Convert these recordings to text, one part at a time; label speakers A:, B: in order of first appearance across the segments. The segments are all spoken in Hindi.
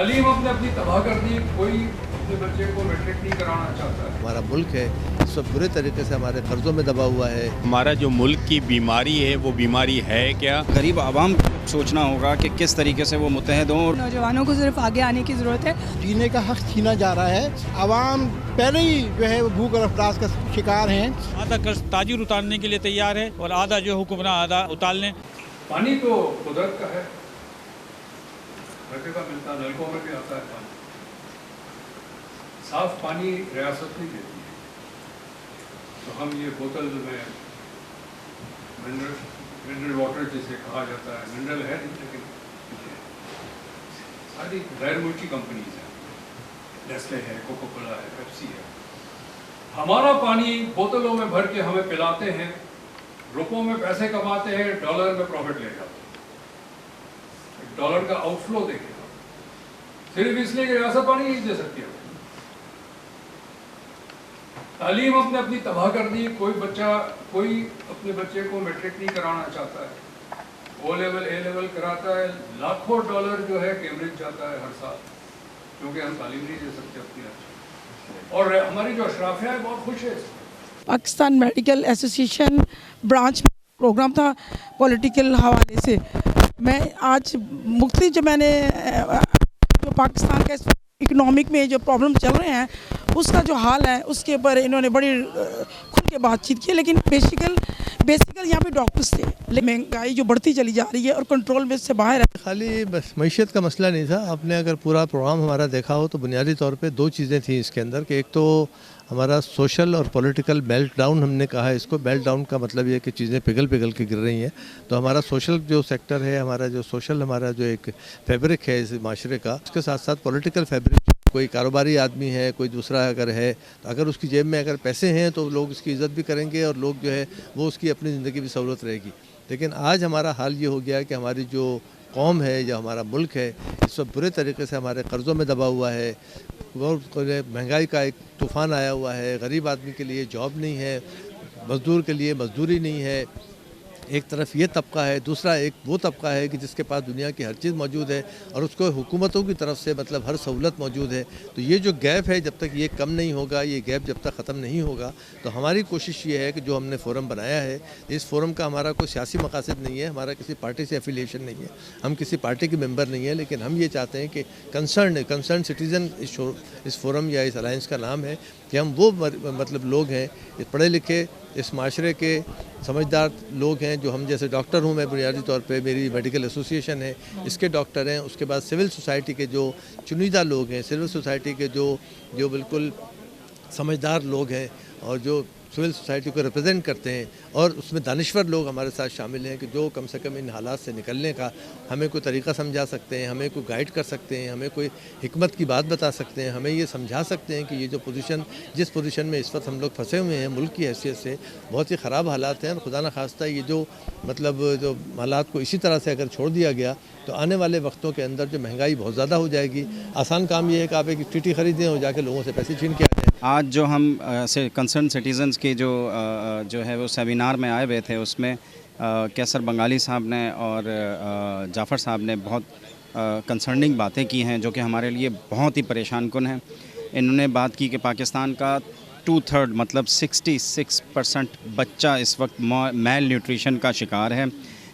A: तालीम अपने अपनी तबाह कर दी, कोई अपने बच्चे को मैट्रिक नहीं कराना चाहता है।
B: हमारा मुल्क है इस वक्त बुरे तरीके से हमारे कर्जों में दबा हुआ है।
C: हमारा जो मुल्क की बीमारी है वो बीमारी है क्या?
D: गरीब आवाम सोचना होगा कि किस तरीके से वो मुतहद हों।
E: नौजवानों को सिर्फ आगे आने की ज़रूरत है।
F: जीने का हक छीना जा रहा है। आवाम पहले ही जो है भूख और अफलास का शिकार हैं।
G: आधा कर्ज ताजिर उतारने के लिए तैयार है और आधा जो हुक्मरान आधा उतार लें।
A: पानी तो कुदरत का है, हर जगह मिलता, नलकों में भी आता है पानी। साफ पानी रियासत नहीं देती है, तो हम ये बोतल में मिनरल वाटर जिसे कहा जाता है, मिनरल है नहीं लेकिन सारी गैर मुल्की कंपनीज हैं, नेस्ले है, कोको कोला है, पेप्सी है। हमारा पानी बोतलों में भर के हमें पिलाते हैं, रुपयों में पैसे कमाते हैं, डॉलर में प्रॉफिट ले जाते हैं। डॉलर का आउटफ्लो देखेगा सिर्फ इसलिए कि रियासत पानी नहीं दे सकती है। तालीम अपने अपनी तबाह कर दी, कोई अपने बच्चे को मैट्रिक नहीं कराना चाहता है। ओ लेवल ए लेवल कराता है, लाखों डॉलर जो है कैम्ब्रिज जाता है हर साल, क्योंकि हम तालीम नहीं दे सकते अपनी अच्छी। और हमारी जो अशराफिया है बहुत खुश है।
E: Pakistan medical association branch program था पॉलिटिकल हवाले से। मैं आज मुख्तलिफ जो मैंने जो पाकिस्तान का इकोनॉमिक में जो प्रॉब्लम चल रहे हैं उसका जो हाल है उसके ऊपर इन्होंने बड़ी खुल के बातचीत की। लेकिन बेसिकल यहाँ पे डॉक्टर्स थे, लेकिन महंगाई जो बढ़ती चली जा रही है और कंट्रोल में से बाहर है।
B: खाली बस मईशत का मसला नहीं था। आपने अगर पूरा प्रोग्राम हमारा देखा हो तो बुनियादी तौर पे दो चीज़ें थी इसके अंदर कि एक तो हमारा सोशल और पॉलिटिकल मेल्ट डाउन, हमने कहा है इसको। मेल्ट डाउन का मतलब ये है कि चीज़ें पिघल के गिर रही हैं। तो हमारा सोशल जो सेक्टर है, हमारा जो एक फैब्रिक है इस माशरे का, उसके साथ साथ पॉलिटिकल फैब्रिक, कोई कारोबारी आदमी है, कोई दूसरा अगर है, तो अगर उसकी जेब में अगर पैसे हैं तो लोग उसकी इज़्ज़त भी करेंगे और लोग जो है वो उसकी अपनी ज़िंदगी भी सहूलत रहेगी। लेकिन आज हमारा हाल ये हो गया है कि हमारी जो कौम है या हमारा मुल्क है इस वक्त बुरे तरीके से हमारे कर्ज़ों में दबा हुआ है। महंगाई का एक तूफ़ान आया हुआ है। गरीब आदमी के लिए जॉब नहीं है, मज़दूर के लिए मज़दूरी नहीं है। एक तरफ ये तबका है, दूसरा एक वो तबका है कि जिसके पास दुनिया की हर चीज़ मौजूद है और उसको हुकूमतों की तरफ से मतलब हर सहूलत मौजूद है। तो ये जो गैप है, जब तक ये कम नहीं होगा, ये गैप जब तक ख़त्म नहीं होगा, तो हमारी कोशिश ये है कि जो हमने फ़ोरम बनाया है, इस फ़ोरम का हमारा कोई सियासी मकासद नहीं है, हमारा किसी पार्टी से एफिलिएशन नहीं है, हम किसी पार्टी के मेंबर नहीं है। लेकिन हम ये चाहते हैं कि कंसर्न सिटीज़न इस फ़ोरम या इस अलायंस का नाम है कि हम वो मतलब लोग हैं, पढ़े लिखे, इस माशरे के समझदार लोग हैं, जो हम जैसे डॉक्टर हूँ मैं, बुनियादी तौर पे मेरी मेडिकल एसोसिएशन है, इसके डॉक्टर हैं। उसके बाद सिविल सोसाइटी के जो चुनिंदा लोग हैं, सिविल सोसाइटी के जो बिल्कुल समझदार लोग हैं और जो सिविल सोसाइटी को रिप्रेजेंट करते हैं, और उसमें दानिश्वर लोग हमारे साथ शामिल हैं कि जो कम से कम इन हालात से निकलने का हमें कोई तरीका समझा सकते हैं, हमें कोई गाइड कर सकते हैं, हमें कोई हिकमत की बात बता सकते हैं, हमें ये समझा सकते हैं कि ये जो जिस पोजीशन में इस वक्त हम लोग फंसे हुए हैं मुल्क की हैसियत से, बहुत ही ख़राब हालात हैं। और खुदा न खास्ता ये जो हालात को इसी तरह से अगर छोड़ दिया गया तो आने वाले वक्तों के अंदर जो महंगाई बहुत ज़्यादा हो जाएगी। आसान काम ये है कि आप एक टीटी ख़रीदें और जाके लोगों से पैसे छीन के आ जाएँ।
D: आज जो हम कंसर्न सिटीज़न्स की जो है वो सेमिनार में आए हुए थे, उसमें कैसर बंगाली साहब ने और जाफ़र साहब ने बहुत कंसर्निंग बातें की हैं जो कि हमारे लिए बहुत ही परेशान कुन हैं। इन्होंने बात की कि पाकिस्तान का 2/3 मतलब 66% बच्चा इस वक्त मैल न्यूट्रिशन का शिकार है,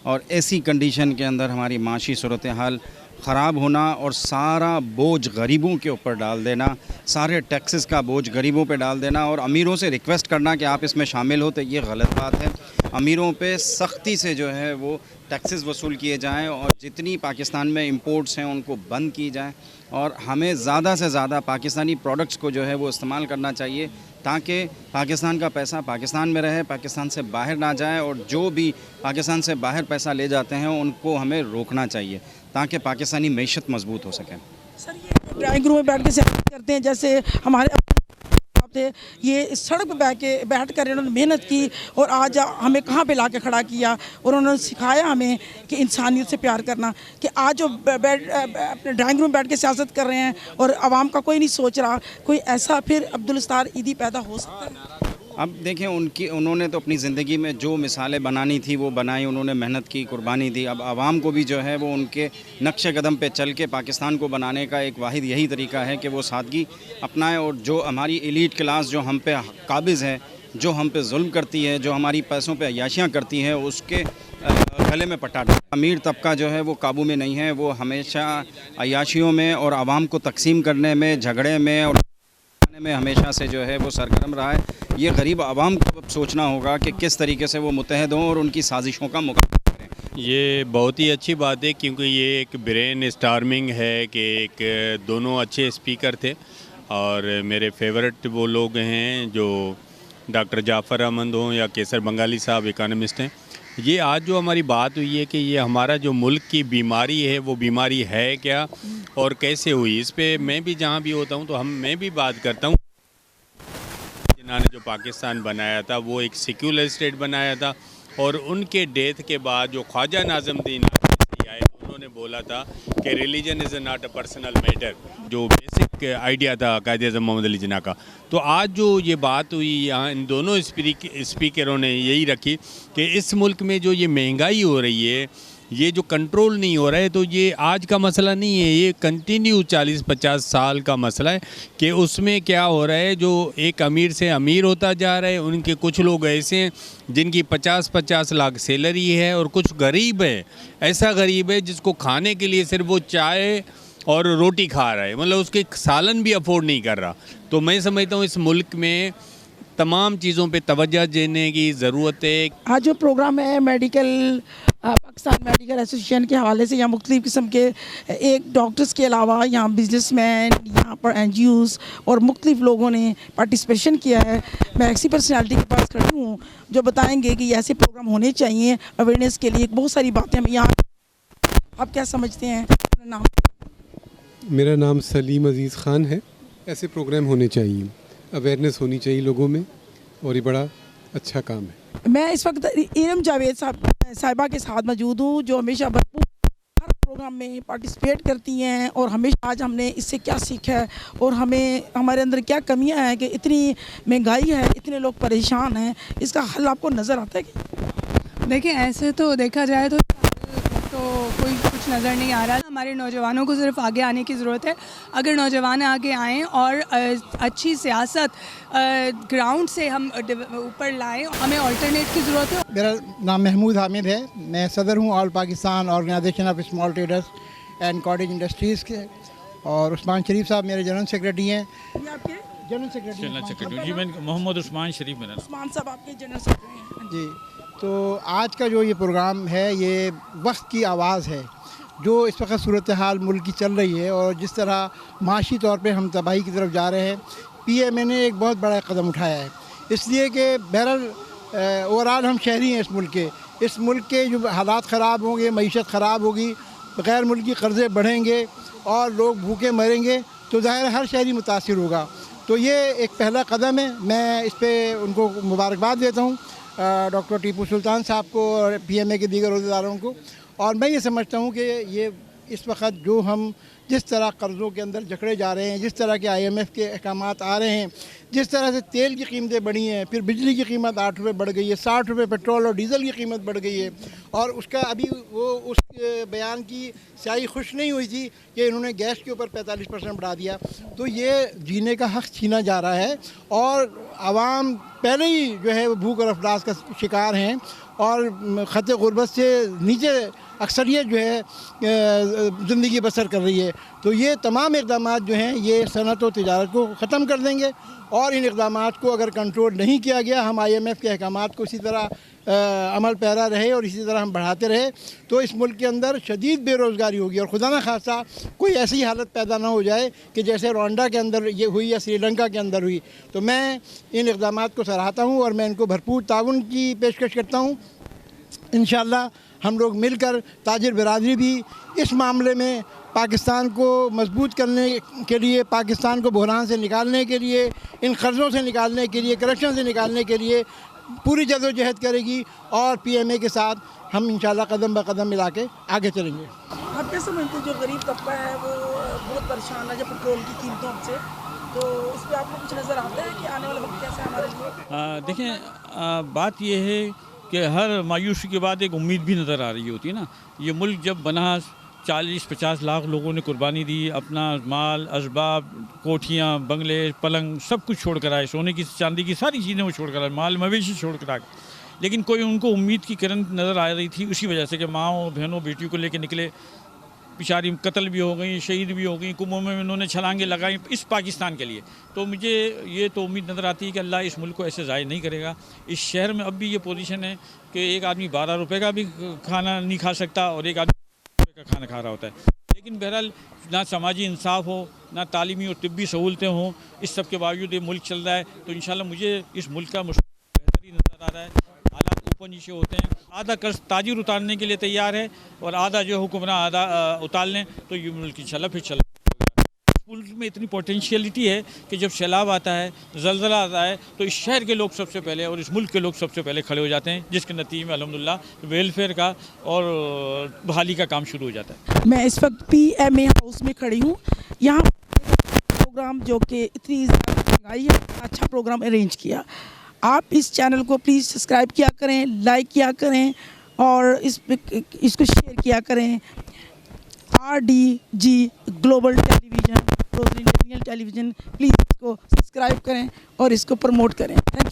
D: और ऐसी कंडीशन के अंदर हमारी माशी सूरत हाल ख़राब होना और सारा बोझ गरीबों के ऊपर डाल देना, सारे टैक्सेस का बोझ गरीबों पे डाल देना और अमीरों से रिक्वेस्ट करना कि आप इसमें शामिल हो, तो ये गलत बात है। अमीरों पे सख्ती से जो है वो टैक्सेस वसूल किए जाएं और जितनी पाकिस्तान में इंपोर्ट्स हैं उनको बंद की जाएं, और हमें ज़्यादा से ज़्यादा पाकिस्तानी प्रोडक्ट्स को जो है वो इस्तेमाल करना चाहिए ताकि पाकिस्तान का पैसा पाकिस्तान में रहे, पाकिस्तान से बाहर ना जाए, और जो भी पाकिस्तान से बाहर पैसा ले जाते हैं उनको हमें रोकना चाहिए ताकि पाकिस्तानी मईशत मजबूत हो सके।
E: सर, ये ड्राइंग रूम में बैठ के सियासत करते हैं, जैसे हमारे थे, ये सड़क पे बैठ कर इन्होंने मेहनत की और आज हमें कहाँ पे ला के खड़ा किया, और उन्होंने सिखाया हमें कि इंसानियत से प्यार करना। कि आज जो अपने ड्राइंग रूम में बैठ के सियासत कर रहे हैं और आवाम का कोई नहीं सोच रहा, कोई ऐसा फिर अब्दुल सत्तार ईदी पैदा हो सकता है?
D: अब देखिए उन्होंने तो अपनी ज़िंदगी में जो मिसालें बनानी थी वो बनाई, उन्होंने मेहनत की, कुर्बानी दी। अब आवाम को भी जो है वो उनके नक्शे कदम पे चल के पाकिस्तान को बनाने का एक वाहिद यही तरीका है कि वो सादगी अपनाएं और जो हमारी एलीट क्लास जो हम पे काबिज़ है, जो हम पे जुल्म करती है, जो हमारी पैसों पे अय्याशियाँ करती है, उसके गले में पट्टा डालें। अमीर तबका जो है वो काबू में नहीं है, वो हमेशा अय्याशियों में और आवाम को तकसीम करने में, झगड़े में और में हमेशा से जो है वो सरगर्म रहा है। ये गरीब आवाम को अब सोचना होगा कि किस तरीके से वो मुत्तहद हों और उनकी साजिशों का मुकाबला करें।
C: ये बहुत ही अच्छी बात है क्योंकि ये एक ब्रेन स्टार्मिंग है कि एक दोनों अच्छे स्पीकर थे और मेरे फेवरेट वो लोग हैं जो डॉक्टर जाफ़र अहमद हों या केसर बंगाली साहब इकोनॉमिस्ट हैं। ये आज जो हमारी बात हुई है कि ये हमारा जो मुल्क की बीमारी है वो बीमारी है क्या और कैसे हुई, इस पे मैं भी जहाँ भी होता हूँ तो मैं भी बात करता हूँ। जिन्होंने जो पाकिस्तान बनाया था वो एक सेक्युलर स्टेट बनाया था और उनके डेथ के बाद जो ख्वाजा नाज़मुद्दीन आए उन्होंने बोला था कि religion is not a personal matter, जो बेसिक आइडिया था कायद-ए-आज़म मोहम्मद अली जिन्ना का। तो आज जो ये बात हुई यहाँ इन दोनों स्पीकरों ने यही रखी कि इस मुल्क में जो ये महंगाई हो रही है, ये जो कंट्रोल नहीं हो रहा है, तो ये आज का मसला नहीं है, ये कंटिन्यू 40-50 साल का मसला है कि उसमें क्या हो रहा है, जो एक अमीर से अमीर होता जा रहा है। उनके कुछ लोग ऐसे हैं जिनकी 50-50 लाख सैलरी है और कुछ गरीब है, ऐसा गरीब है जिसको खाने के लिए सिर्फ वो चाय और रोटी खा रहा है, मतलब उसके सालन भी अफोर्ड नहीं कर रहा। तो मैं समझता हूँ इस मुल्क में तमाम चीज़ों पे तवज्जो देने की ज़रूरत है।
E: आज जो प्रोग्राम है पाकिस्तान मेडिकल एसोसिएशन के हवाले से यहाँ मुख्तलिफ़ किस्म के एक डॉक्टर्स के अलावा यहाँ बिजनेसमैन, यहाँ पर NGOs और मुख्तलिफ़ लोगों ने पार्टिसिपेशन किया है। मैं ऐसी पर्सनालिटी के पास खड़ी हूँ जो बताएंगे कि ऐसे प्रोग्राम होने चाहिए अवेयरनेस के लिए। बहुत सारी बातें हम यहाँ, आप क्या समझते हैं? अपना नाम।
H: मेरा नाम सलीम अज़ीज़ ख़ान है। ऐसे प्रोग्राम होने चाहिए, अवेयरनेस होनी चाहिए लोगों में और ये बड़ा अच्छा काम है।
E: मैं इस वक्त इरम जावेद साहिबा के साथ मौजूद हूँ जो हमेशा भरपूर हर प्रोग्राम में पार्टिसिपेट करती हैं और हमेशा आज हमने इससे क्या सीखा है और हमारे अंदर क्या कमियां हैं कि इतनी महंगाई है, इतने लोग परेशान हैं, इसका हल आपको नज़र आता है कि?
I: देखिए, ऐसे तो देखा जाए तो कोई कुछ नज़र नहीं आ रहा। हमारे नौजवानों को सिर्फ आगे आने की ज़रूरत है। अगर नौजवान आगे आएँ और अच्छी सियासत ग्राउंड से हम ऊपर लाएं, हमें अल्टरनेट की ज़रूरत है।
F: मेरा नाम महमूद हामिद है, मैं सदर हूँ all Pakistan organisation of small traders and cottage industries के, और उस्मान शरीफ साहब मेरे जनरल सेक्रेटरी हैं। जनरल सेक्रेटरी
G: जी, मैं मोहम्मद उस्मान शरीफ।
E: उस्मान साहब आपके जनरल सेक्रेटरी हैं
F: जी। तो आज का जो ये प्रोग्राम है ये वक्त की आवाज़ है, जो इस वक्त सूरत हाल मुल्क की चल रही है और जिस तरह माशी तौर पे हम तबाही की तरफ जा रहे हैं। PMA ने एक बहुत बड़ा कदम उठाया है, इसलिए कि बहरहाल ओवरऑल हम शहरी हैं इस मुल्क के जो हालात ख़राब होंगे, मईशत ख़राब होगी, गैर मुल्की कर्ज़े बढ़ेंगे और लोग भूखे मरेंगे, तो ज़ाहिर हर शहरी मुतासिर होगा। तो ये एक पहला कदम है, मैं इस पर उनको मुबारकबाद देता हूँ, डॉक्टर टीपू सुल्तान साहब को और PMA के दीगर अहदेदारों को। और मैं ये समझता हूँ कि ये इस वक्त जो हम जिस तरह कर्ज़ों के अंदर जकड़े जा रहे हैं, जिस तरह के IMF के अहकामात आ रहे हैं, जिस तरह से तेल की कीमतें बढ़ी हैं, फिर बिजली की कीमत 8 रुपये बढ़ गई है, 60 रुपये पेट्रोल और डीज़ल की कीमत बढ़ गई है, और उसका अभी वो उस बयान की स्याही खुश नहीं हुई थी कि इन्होंने गैस के ऊपर 45% बढ़ा दिया। तो ये जीने का हक़ छीना जा रहा है और आवाम पहले ही जो है वो भूख और अफलास का शिकार हैं और ख़त गुरबत से नीचे अक्सरियत जो है ज़िंदगी बसर कर रही है। तो ये तमाम इक़दामात जो हैं ये सनत और तिजारत को ख़त्म कर देंगे और इन इक़दामात को अगर कंट्रोल नहीं किया गया, हम IMF के अहकामात को इसी तरह अमल पैरा रहे और इसी तरह हम बढ़ाते रहे, तो इस मुल्क के अंदर शदीद बेरोज़गारी होगी और खुदा न खासा कोई ऐसी हालत पैदा ना हो जाए कि जैसे रवांडा के अंदर ये हुई या श्रीलंका के अंदर हुई। तो मैं इन इक़दामात को सराहता हूँ और मैं इनको भरपूर ताउन की पेशकश करता हूँ। इंशाअल्लाह हम लोग मिलकर ताजिर बिरादरी भी इस मामले में पाकिस्तान को मजबूत करने के लिए, पाकिस्तान को बहरान से निकालने के लिए, इन कर्ज़ों से निकालने के लिए, करप्शन से निकालने के लिए पूरी जदोजहद करेगी और PMA के साथ हम इंशाल्लाह कदम ब कदम मिला के आगे चलेंगे।
E: आप क्या समझते हैं जो गरीब तबका है वो बहुत परेशान है जब पेट्रोल की कीमतों से? तो इस पर आपको कुछ नज़र आता है कि आने वाला वक्त कैसा है हमारे लिए?
G: देखें, बात यह है कि हर मायूसी के बाद एक उम्मीद भी नज़र आ रही होती है ना। ये मुल्क जब बना 40-50 लाख लोगों ने कुर्बानी दी, अपना माल असबाब, कोठियाँ, बंगले, पलंग सब कुछ छोड़ कर आए, सोने की चांदी की सारी चीज़ें वो छोड़ कर आए, माल मवेशी छोड़ कर आए। लेकिन कोई उनको उम्मीद की किरण नज़र आ रही थी, उसी वजह से कि माँओं बहनों बेटियों को लेकर निकले, बेचारी कत्ल भी हो गई, शहीद भी हो गई, कुओं में उन्होंने छलांगे लगाई इस पाकिस्तान के लिए। तो मुझे ये तो उम्मीद नज़र आती है कि अल्लाह इस मुल्क को ऐसे ज़ाय नहीं करेगा। इस शहर में अब भी ये पोजीशन है कि एक आदमी 12 रुपये का भी खाना नहीं खा सकता और एक आदमी का खाना खा रहा होता है। लेकिन बहरहाल ना समाजी इंसाफ हो, ना तालीमी और तिब्बी सहूलतें हों, इस सब के बावजूद ये मुल्क चल रहा है। तो इंशाल्लाह मुझे इस मुल्क का बेहतरी नज़र आ रहा है। हालात ऊपर नीचे होते हैं, आधा कर्ज ताजिर उतारने के लिए तैयार है और आधा जो हुक्मरान आधा उतार लें तो ये मुल्क इंशाल्लाह फिर चल। मुल्क में इतनी पोटेंशियलिटी है कि जब सैलाब आता है, ज़लज़ला आता है, तो इस शहर के लोग सबसे पहले और इस मुल्क के लोग सबसे पहले खड़े हो जाते हैं, जिसके नतीजे में अल्हम्दुलिल्लाह वेलफेयर का और बहाली का काम शुरू हो जाता है।
E: मैं इस वक्त PMA हाउस में खड़ी हूँ। यहाँ प्रोग्राम जो कि इतनी महंगाई है, अच्छा प्रोग्राम अरेंज किया। आप इस चैनल को प्लीज़ सब्सक्राइब किया करें, लाइक किया करें और इसको शेयर किया करें। RDG global television, television, please इसको सब्सक्राइब करें और इसको प्रमोट करें। Thank you.